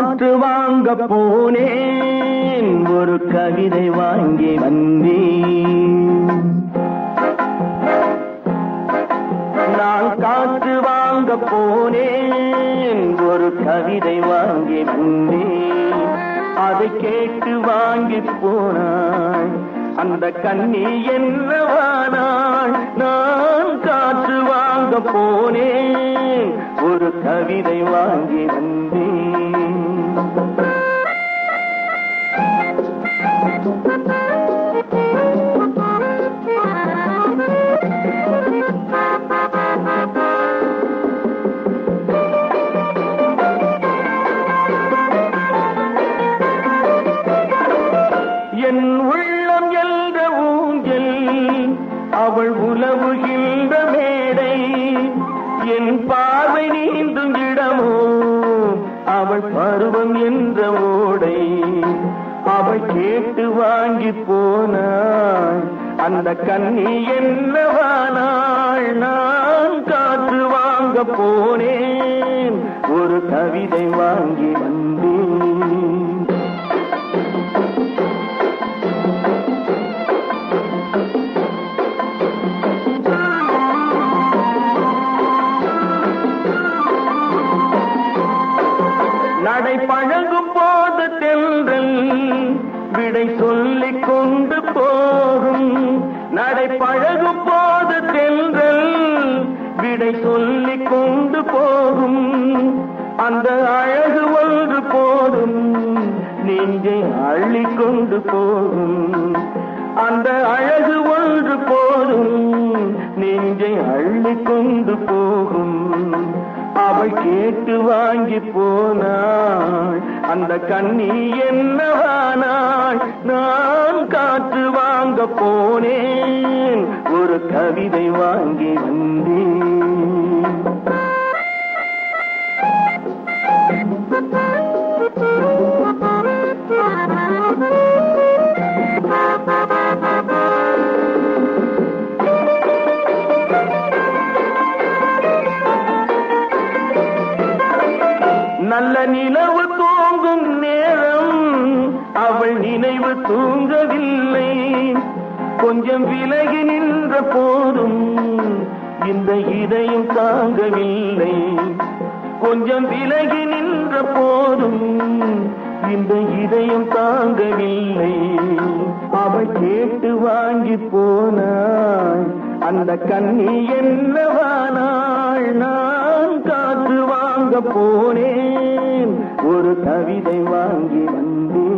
காற்று வாங்க போனேன், ஒரு கவிதை வாங்கி வந்தேன். நான் காற்று வாங்க போனேன், ஒரு கவிதை வாங்கி வந்தேன். அதை கேட்டு வாங்கி போனாள் அந்த கண்ணி என்னவானாள். நான் காற்று வாங்க போனேன், ஒரு கவிதை வாங்கி வந்தேன். என் உள்ளம் என்ற ஊஞ்சல், அவள் உலவுகின்ற மேடை. என் பார்வை நீந்தும் இடமோ, அவள் பருவம் என்ற ஓடை. அவள் கேட்டு வாங்கி போனாள் அந்த கண்ணி என்னவானாள். நான் காற்று வாங்க போனேன், ஒரு கவிதை வாங்கி வந்தேன். நடை பழகும் போது தென்றல் விடை சொல்லிக் கொண்டு போகும். நடை பழகும் போது தென்றல் விடை சொல்லிக் கொண்டு போகும். அந்த அழகு ஒன்று போதும், நெஞ்சை அள்ளிக் கொண்டு போகும். அந்த அழகு ஒன்று போதும், நெஞ்சை அள்ளிக் கொண்டு போகும். அவள் கேட்டு வாங்கி போனாள் அந்த கண்ணி என்னவானாள். நான் காற்று வாங்க போனேன், ஒரு கவிதை வாங்கி வந்தேன். நல்ல நிலவு தூங்கும் நேரம், அவள் நினைவு தூங்கவில்லை. கொஞ்சம் விலகி நின்ற போதும் இந்த இதயம் தாங்கவில்லை. கொஞ்சம் விலகி நின்ற போதும் இந்த இதயம் தாங்கவில்லை. அவள் கேட்டு வாங்கி போனாள் அந்த கண்ணி என்னவானாள். நான் காற்று வாங்க போனேன், ஒரு கவிதை வாங்கி வந்தேன்.